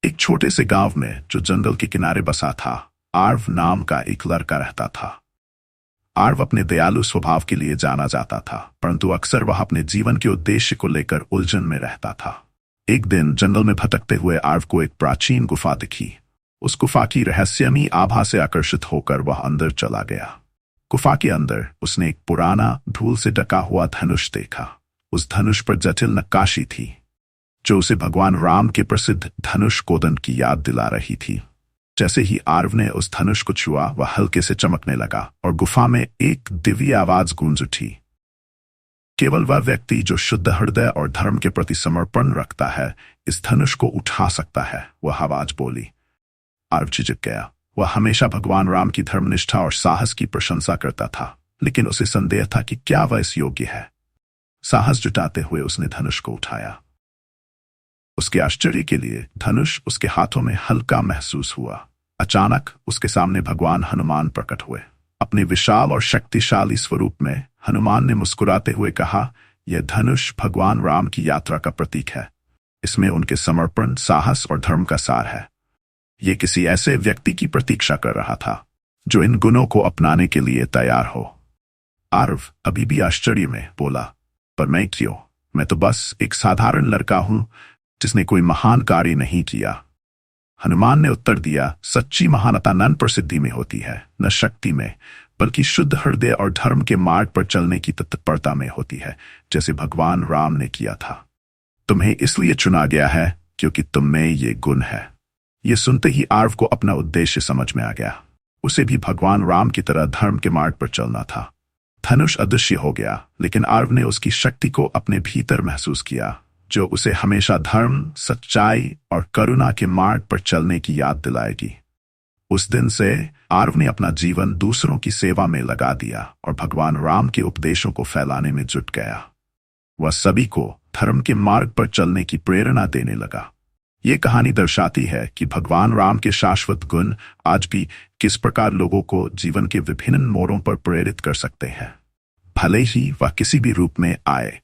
एक छोटे से गांव में जो जंगल के किनारे बसा था, आर्व नाम का एक लड़का रहता था। आर्व अपने दयालु स्वभाव के लिए जाना जाता था, परंतु अक्सर वह अपने जीवन के उद्देश्य को लेकर उलझन में रहता था। एक दिन जंगल में भटकते हुए आर्व को एक प्राचीन गुफा दिखी। उस गुफा की रहस्यमयी आभा से आकर्षित होकर वह अंदर चला गया। गुफा के अंदर उसने एक पुराना धूल से ढका हुआ धनुष देखा। उस धनुष पर जटिल नक्काशी थी, जो उसे भगवान राम के प्रसिद्ध धनुष कोदन की याद दिला रही थी। जैसे ही आर्व ने उस धनुष को छुआ, वह हल्के से चमकने लगा और गुफा में एक दिव्य आवाज गूंज उठी। केवल वह व्यक्ति जो शुद्ध हृदय और धर्म के प्रति समर्पण रखता है, इस धनुष को उठा सकता है, वह आवाज बोली। आर्व झिझक गया। वह हमेशा भगवान राम की धर्मनिष्ठा और साहस की प्रशंसा करता था, लेकिन उसे संदेह था कि क्या वह इस योग्य है। साहस जुटाते हुए उसने धनुष को उठाया। उसके आश्चर्य के लिए धनुष उसके हाथों में हल्का महसूस हुआ। अचानक उसके सामने भगवान हनुमान प्रकट हुए। अपने विशाल और शक्तिशाली स्वरूप में हनुमान ने मुस्कुराते हुए कहा, यह धनुष भगवान राम की यात्रा का प्रतीक है। इसमें उनके समर्पण, साहस और धर्म का सार है। यह किसी ऐसे व्यक्ति की प्रतीक्षा कर रहा था जो इन गुणों को अपनाने के लिए तैयार हो। आर्व अभी भी आश्चर्य में बोला, पर मैं क्यों? मैं तो बस एक साधारण लड़का हूं जिसने कोई महान कार्य नहीं किया। हनुमान ने उत्तर दिया, सच्ची महानता न प्रसिद्धि में होती है, न शक्ति में, बल्कि शुद्ध हृदय और धर्म के मार्ग पर चलने की तत्परता में होती है, जैसे भगवान राम ने किया था। तुम्हें इसलिए चुना गया है क्योंकि तुम में ये गुण है। ये सुनते ही आर्व को अपना उद्देश्य समझ में आ गया। उसे भी भगवान राम की तरह धर्म के मार्ग पर चलना था। धनुष अदृश्य हो गया, लेकिन आर्व ने उसकी शक्ति को अपने भीतर महसूस किया, जो उसे हमेशा धर्म, सच्चाई और करुणा के मार्ग पर चलने की याद दिलाएगी। उस दिन से आर्व ने अपना जीवन दूसरों की सेवा में लगा दिया और भगवान राम के उपदेशों को फैलाने में जुट गया। वह सभी को धर्म के मार्ग पर चलने की प्रेरणा देने लगा। ये कहानी दर्शाती है कि भगवान राम के शाश्वत गुण आज भी किस प्रकार लोगों को जीवन के विभिन्न मोड़ों पर प्रेरित कर सकते हैं, भले ही वह किसी भी रूप में आए।